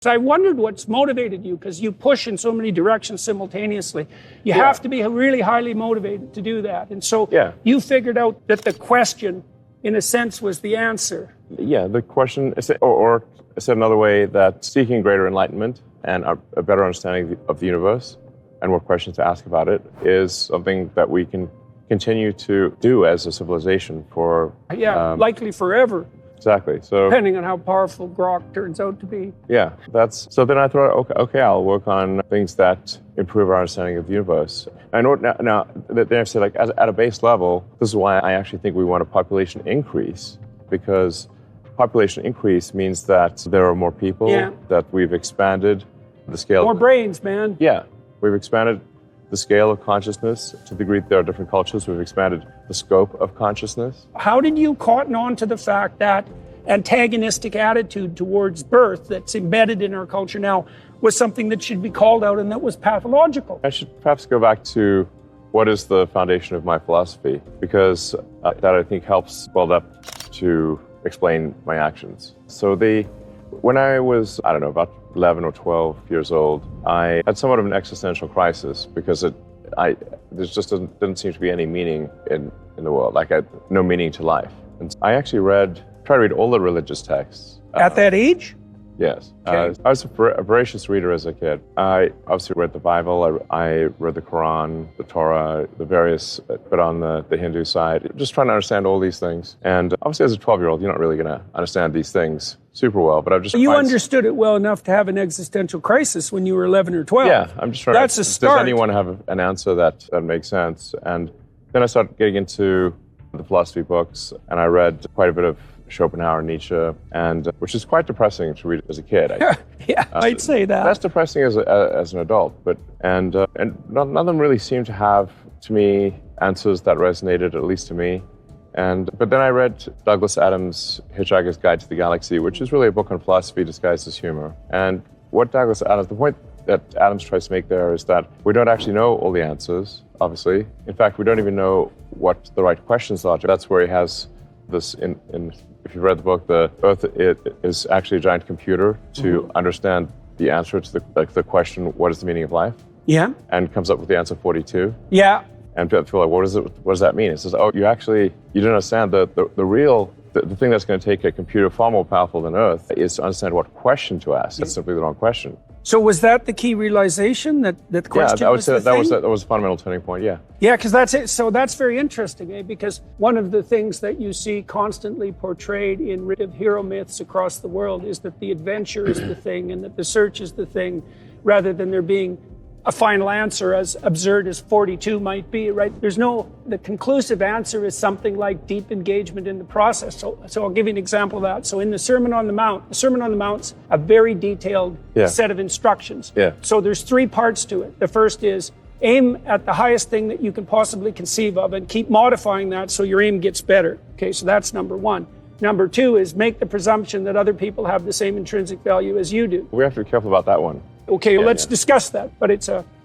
So I wondered what's motivated you, because you push in so many directions simultaneously. You have to be really highly motivated to do that. And so you figured out that the question, in a sense, was the answer. Yeah, the question, or said another way, that seeking greater enlightenment and a better understanding of the universe and what questions to ask about it is something that we can continue to do as a civilization for... likely forever. Exactly. So depending on how powerful Grok turns out to be. Yeah, so then I thought, okay, I'll work on things that improve our understanding of the universe. I know now they have to say, like, at a base level, this is why I actually think we want a population increase, because population increase means that there are more people, that we've expanded the scale. More brains, man. Yeah, we've expanded the scale of consciousness to the degree that there are different cultures. We've expanded the scope of consciousness. How did you cotton on to the fact that antagonistic attitude towards birth that's embedded in our culture now was something that should be called out and that was pathological? I should perhaps go back to what is the foundation of my philosophy, because that I think helps build up to explain my actions. So when I was, I don't know, about 11 or 12 years old, I had somewhat of an existential crisis, because there just didn't seem to be any meaning in the world, like no meaning to life. And I actually tried to read all the religious texts. At that age? Yes. Okay. I was a voracious reader as a kid. I obviously read the Bible, I read the Quran, the Torah, the various, but on the Hindu side, just trying to understand all these things. And obviously as a 12-year-old, you're not really going to understand these things super well, but I've just... You understood it well enough to have an existential crisis when you were 11 or 12. Yeah, I'm just trying That's a start. Does anyone have an answer that makes sense? And then I started getting into the philosophy books, and I read quite a bit of Schopenhauer, Nietzsche, and which is quite depressing to read as a kid. I'd say that. That's depressing as an adult, and none of them really seemed to have, to me, answers that resonated, at least to me. But then I read Douglas Adams' Hitchhiker's Guide to the Galaxy, which is really a book on philosophy disguised as humor. And what the point that Adams tries to make there is that we don't actually know all the answers, obviously. In fact, we don't even know what the right questions are. That's where he has this if you've read the book, the Earth is actually a giant computer to understand the answer to the question, what is the meaning of life? Yeah. And comes up with the answer 42. Yeah. And people feel like, what does that mean? It says, you didn't understand the thing that's going to take a computer far more powerful than Earth is to understand what question to ask. That's simply the wrong question. So was that the key realization, that the question I would say that was a fundamental turning point, yeah. Yeah, because that's it. So that's very interesting, because one of the things that you see constantly portrayed in hero myths across the world is that the adventure is the thing and that the search is the thing, rather than there being a final answer, as absurd as 42 might be, right? The conclusive answer is something like deep engagement in the process. So I'll give you an example of that. So in the Sermon on the Mount's a very detailed set of instructions. Yeah. So there's 3 parts to it. The first is aim at the highest thing that you can possibly conceive of and keep modifying that so your aim gets better. Okay, so that's number 1. Number 2 is make the presumption that other people have the same intrinsic value as you do. We have to be careful about that one. Okay, let's discuss that. But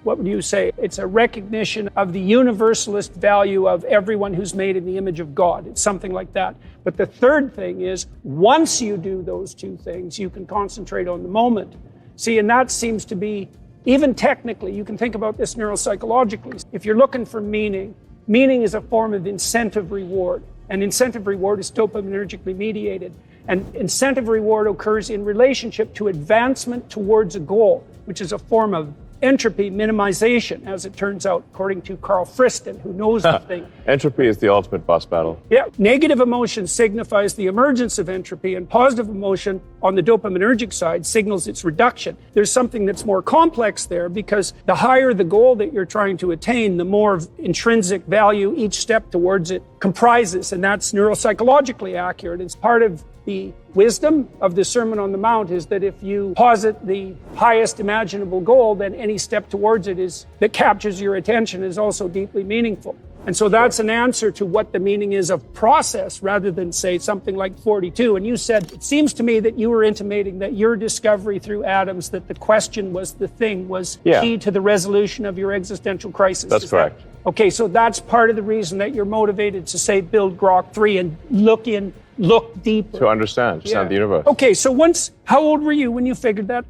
what would you say? It's a recognition of the universalist value of everyone who's made in the image of God. It's something like that. But the third thing is, once you do those 2 things, you can concentrate on the moment. See, and that seems to be, even technically, you can think about this neuropsychologically. If you're looking for meaning is a form of incentive reward. And incentive reward is dopaminergically mediated. And incentive reward occurs in relationship to advancement towards a goal, which is a form of entropy minimization, as it turns out, according to Carl Friston, who knows the thing. Entropy is the ultimate boss battle. Yeah. Negative emotion signifies the emergence of entropy, and positive emotion on the dopaminergic side signals its reduction. There's something that's more complex there, because the higher the goal that you're trying to attain, the more intrinsic value each step towards it comprises, and that's neuropsychologically accurate. It's part of the wisdom of the Sermon on the Mount is that if you posit the highest imaginable goal, then any step towards it that captures your attention is also deeply meaningful. And so that's an answer to what the meaning is of process, rather than, say, something like 42. And you said, it seems to me that you were intimating that your discovery through Adams that the question was the thing was key to the resolution of your existential crisis. That's correct. Okay, so that's part of the reason that you're motivated to, say, build Grok 3 and look in look deeper. To understand the universe. Okay, so how old were you when you figured out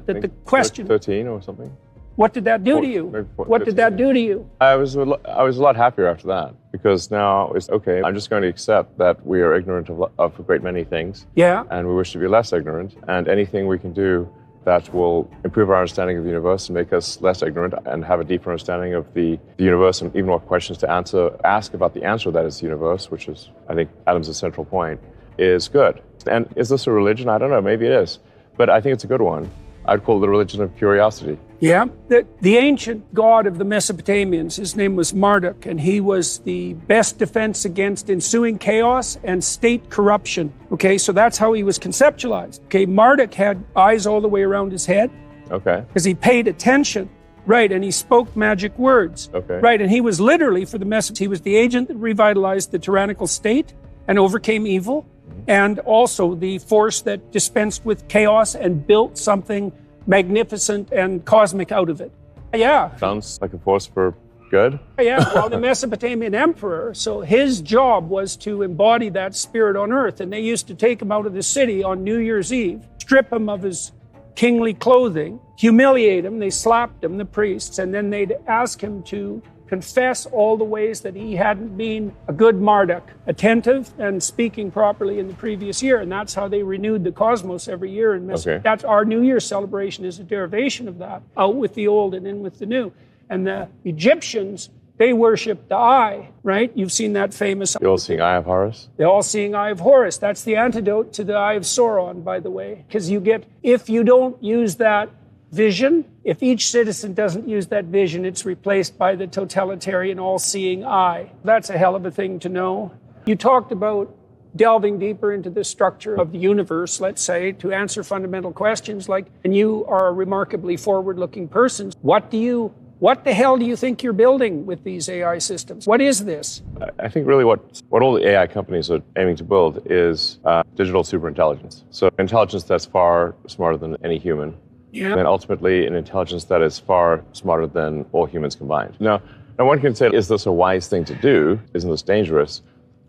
that the question? 13 or something. What did that do to you? What did that do to you? I was a lot happier after that, because now it's okay. I'm just going to accept that we are ignorant of a great many things. Yeah. And we wish to be less ignorant. And anything we can do that will improve our understanding of the universe and make us less ignorant and have a deeper understanding of the universe, and even what questions to ask about the answer that is the universe, which is, I think, Adam's central point, is good. And is this a religion? I don't know. Maybe it is. But I think it's a good one. I'd call it the religion of curiosity. Yeah. The ancient god of the Mesopotamians, his name was Marduk, and he was the best defense against ensuing chaos and state corruption. Okay, so that's how he was conceptualized. Okay, Marduk had eyes all the way around his head. Okay. Because he paid attention. Right, and he spoke magic words. Okay. Right, and he was literally, for the message, he was the agent that revitalized the tyrannical state and overcame evil, and also the force that dispensed with chaos and built something magnificent and cosmic out of it. Yeah. Sounds like a force for good. Yeah, well, the Mesopotamian emperor, so his job was to embody that spirit on earth, and they used to take him out of the city on New Year's Eve, strip him of his kingly clothing, humiliate him, they slapped him, the priests, and then they'd ask him to confess all the ways that he hadn't been a good Marduk, attentive and speaking properly in the previous year. And that's how they renewed the cosmos every year. And that's our New Year celebration, is a derivation of that, out with the old and in with the new. And the Egyptians, they worshiped the eye, right? You've seen that famous... The all-seeing eye of Horus? The all-seeing eye of Horus. That's the antidote to the eye of Sauron, by the way. Because if you don't use that vision, if each citizen doesn't use that vision, it's replaced by the totalitarian all-seeing eye. That's a hell of a thing to know. You talked about delving deeper into the structure of the universe, let's say, to answer fundamental questions and you are a remarkably forward-looking person. What the hell do you think you're building with these AI systems? What is this? I think really what all the AI companies are aiming to build is digital superintelligence. So intelligence that's far smarter than any human. Yeah. And ultimately an intelligence that is far smarter than all humans combined. Now one can say, is this a wise thing to do? Isn't this dangerous?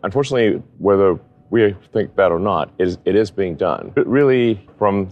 Unfortunately, whether we think that or not, it is being done. But really, from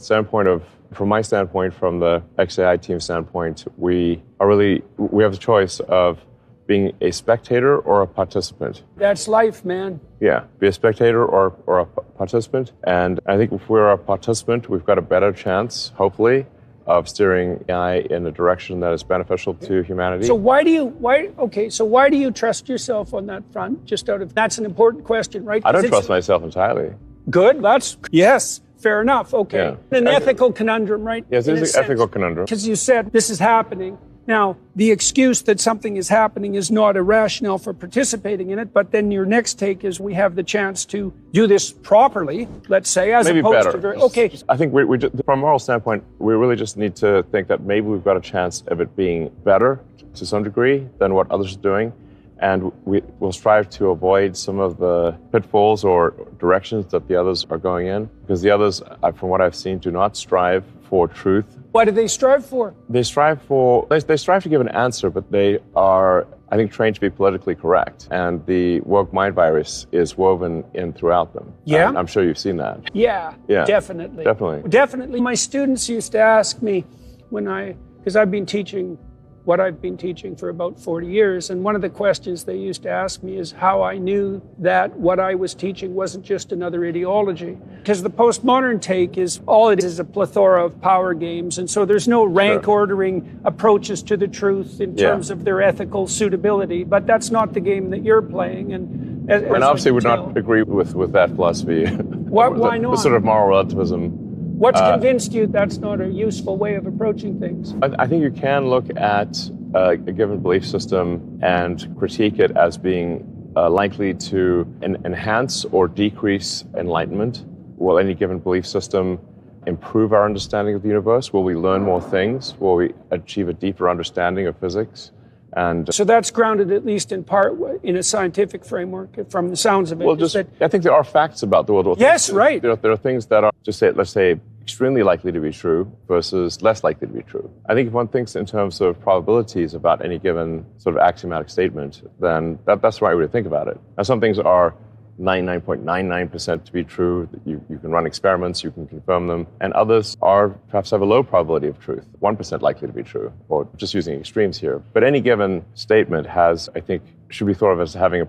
my standpoint, from the XAI team standpoint, we have the choice of being a spectator or a participant. That's life, man. Yeah, be a spectator or a participant. And I think if we're a participant, we've got a better chance, hopefully, of steering AI in a direction that is beneficial to humanity. So why do you trust yourself on that front? That's an important question, right? I don't trust myself entirely. Good, yes, fair enough, okay. Yeah. An ethical conundrum, right? Yes, it is an ethical conundrum. Because you said this is happening. Now, the excuse that something is happening is not a rationale for participating in it, but then your next take is we have the chance to do this properly, let's say, as maybe opposed better. to... Okay. I think we just, from a moral standpoint, we really just need to think that maybe we've got a chance of it being better to some degree than what others are doing, and we'll strive to avoid some of the pitfalls or directions that the others are going in, because the others, from what I've seen, do not strive for truth. What do they strive for? They strive to give an answer, but they are, I think, trained to be politically correct. And the woke mind virus is woven in throughout them. Yeah? I'm sure you've seen that. Yeah, definitely. Definitely. My students used to ask me because I've been teaching what I've been teaching for about 40 years. And one of the questions they used to ask me is how I knew that what I was teaching wasn't just another ideology. Because the postmodern take is all it is a plethora of power games. And so there's no rank ordering approaches to the truth in terms of their ethical suitability. But that's not the game that you're playing. And obviously would not agree with that philosophy. Why not? The sort of moral relativism. What's convinced you that's not a useful way of approaching things? I think you can look at a given belief system and critique it as being likely to enhance or decrease enlightenment. Will any given belief system improve our understanding of the universe? Will we learn more things? Will we achieve a deeper understanding of physics? And so that's grounded, at least in part, in a scientific framework, from the sounds of it. Well, I think there are facts about the world. Yes, right. There are things that are, let's say, extremely likely to be true versus less likely to be true. I think if one thinks in terms of probabilities about any given sort of axiomatic statement, then that's the right way to think about it. Now, some things are 99.99% to be true. You can run experiments, you can confirm them, and others are perhaps have a low probability of truth, 1% likely to be true, or just using extremes here. But any given statement has, I think, should be thought of as having,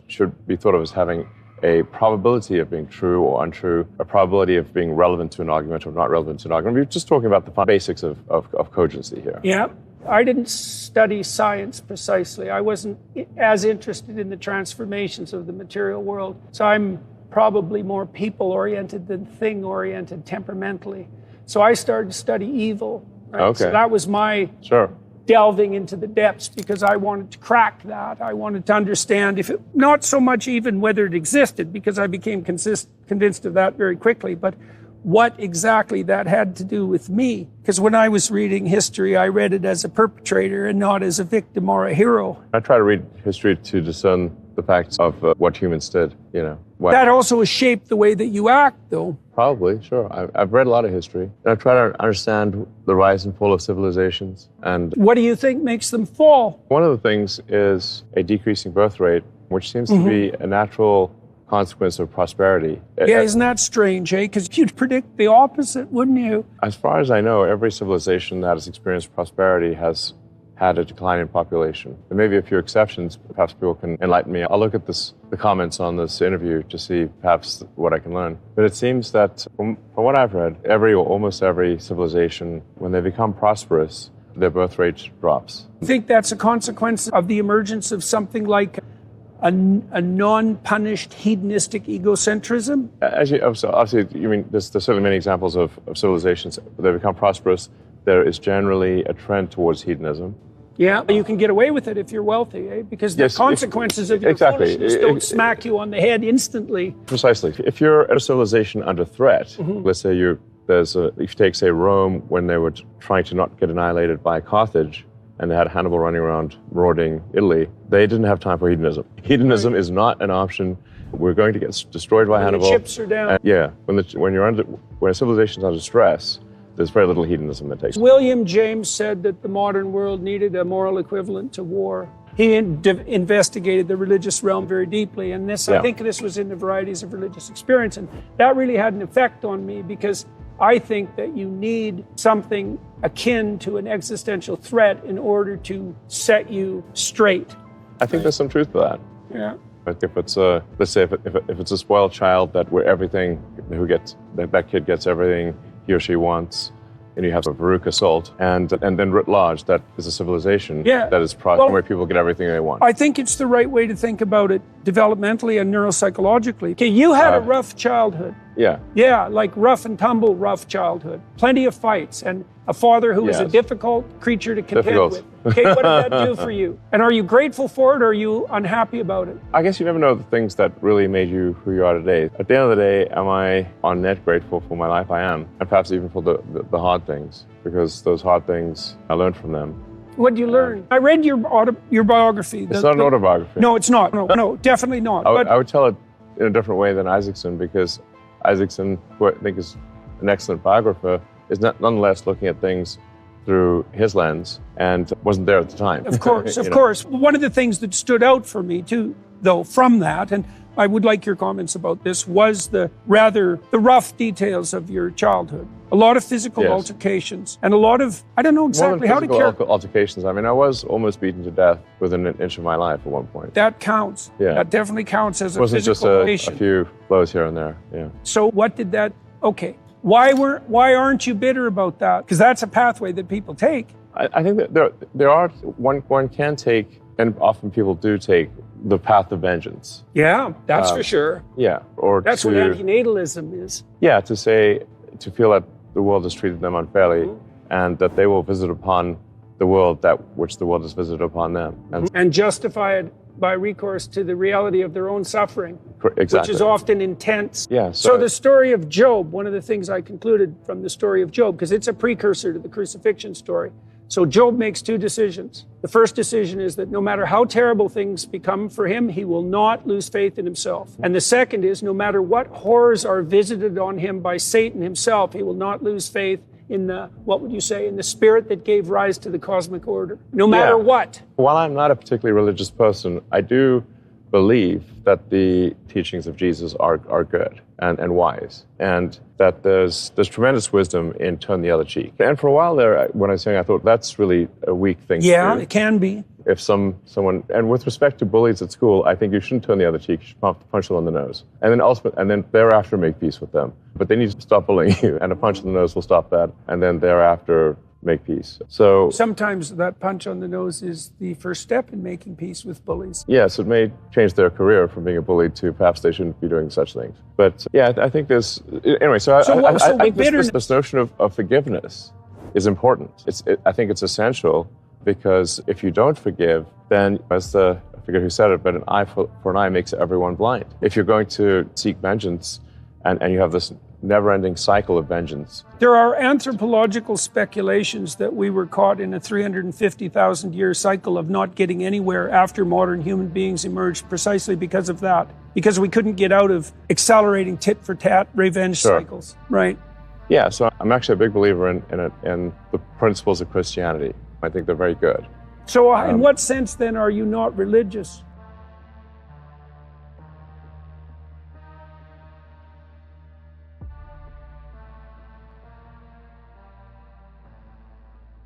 should be thought of as having a probability of being true or untrue, a probability of being relevant to an argument or not relevant to an argument. We're just talking about the basics of cogency here. Yeah. I didn't study science precisely. I wasn't as interested in the transformations of the material world. So I'm probably more people-oriented than thing-oriented temperamentally. So I started to study evil. Right? Okay. So that was my delving into the depths because I wanted to crack that. I wanted to understand if it, not so much even whether it existed, because I became convinced of that very quickly, but what exactly that had to do with me. Because when I was reading history, I read it as a perpetrator and not as a victim or a hero. I try to read history to discern the facts of what humans did, That also has shaped the way that you act, though. Probably, sure. I've read a lot of history. And I try to understand the rise and fall of civilizations. And what do you think makes them fall? One of the things is a decreasing birth rate, which seems to be a natural consequence of prosperity. Yeah, isn't that strange, eh? Because you'd predict the opposite, wouldn't you? As far as I know, every civilization that has experienced prosperity has had a decline in population. There may be a few exceptions. Perhaps people can enlighten me. I'll look at the comments on this interview to see perhaps what I can learn. But it seems that from what I've read, every or almost every civilization, when they become prosperous, their birth rate drops. I think that's a consequence of the emergence of something like a non-punished hedonistic egocentrism? Obviously, you mean there's certainly many examples of civilizations. They become prosperous. There is generally a trend towards hedonism. Yeah, you can get away with it if you're wealthy, eh? Because the consequences of your foolishness don't smack you on the head instantly. Precisely. If you're a civilization under threat, let's say if you take, say, Rome, when they were trying to not get annihilated by Carthage, and they had Hannibal running around marauding Italy, they didn't have time for hedonism. Hedonism is not an option. We're going to get destroyed by Hannibal. The chips are down. When a civilization is under stress, there's very little hedonism that takes place. William James said that the modern world needed a moral equivalent to war. He investigated the religious realm very deeply, and I think this was in the varieties of religious experience, and that really had an effect on me because I think that you need something akin to an existential threat in order to set you straight. I think there's some truth to that. Yeah. Like if it's let's say if it's a spoiled child that that kid gets everything he or she wants, and you have a Baruch assault, and then writ large, that is a civilization that is where people get everything they want. I think it's the right way to think about it developmentally and neuropsychologically. Okay, you had a rough childhood. Yeah. Yeah, like rough and tumble rough childhood. Plenty of fights, and a father who was a difficult creature to contend with. Okay, what did that do for you? And are you grateful for it, or are you unhappy about it? I guess you never know the things that really made you who you are today. At the end of the day, am I on net grateful for my life? I am. And perhaps even for the hard things, because those hard things, I learned from them. What did you learn? I read your biography. It's not an autobiography. No, it's not. No, definitely not. I would tell it in a different way than Isaacson, because Isaacson, who I think is an excellent biographer, is nonetheless looking at things through his lens and wasn't there at the time. Of course, of course. One of the things that stood out for me too, though, from that, and I would like your comments about this, was the rough details of your childhood. A lot of physical altercations and a lot of, I don't know exactly how to care. Altercations. I mean, I was almost beaten to death within an inch of my life at one point. That counts. Yeah. That definitely counts as a physical relation. It wasn't just a few blows here and there. Yeah. So what did that, okay. Why aren't you bitter about that? Because that's a pathway that people take. I think that there are, one can take, and often people do take, the path of vengeance. Yeah, that's for sure. Yeah. That's what antinatalism is. Yeah, to feel that the world has treated them unfairly, and that they will visit upon the world which the world has visited upon them. And justify it by recourse to the reality of their own suffering, exactly. Which is often intense. Yeah, so the story of Job, one of the things I concluded from the story of Job, because it's a precursor to the crucifixion story. So Job makes two decisions. The first decision is that no matter how terrible things become for him, he will not lose faith in himself. And the second is no matter what horrors are visited on him by Satan himself, he will not lose faith in in the spirit that gave rise to the cosmic order, no matter what. While I'm not a particularly religious person, I do believe that the teachings of Jesus are good and wise, and that there's tremendous wisdom in turn the other cheek. And for a while there, when I was saying, I thought that's really a weak thing to do. Yeah, it can be. If someone, and with respect to bullies at school, I think you shouldn't turn the other cheek. You should punch them on the nose, and then thereafter make peace with them. But they need to stop bullying you, and a punch on the nose will stop that. And then thereafter make peace. So sometimes that punch on the nose is the first step in making peace with bullies. Yes, it may change their career from being a bully to perhaps they shouldn't be doing such things. But yeah, I think there's anyway. I think this notion of forgiveness is important. I think it's essential. Because if you don't forgive, then, as I forget who said it, but an eye for an eye makes everyone blind. If you're going to seek vengeance and you have this never-ending cycle of vengeance. There are anthropological speculations that we were caught in a 350,000-year cycle of not getting anywhere after modern human beings emerged precisely because of that. Because we couldn't get out of accelerating tit-for-tat revenge cycles, right? Yeah, so I'm actually a big believer in the principles of Christianity. I think they're very good. So in what sense, then, are you not religious?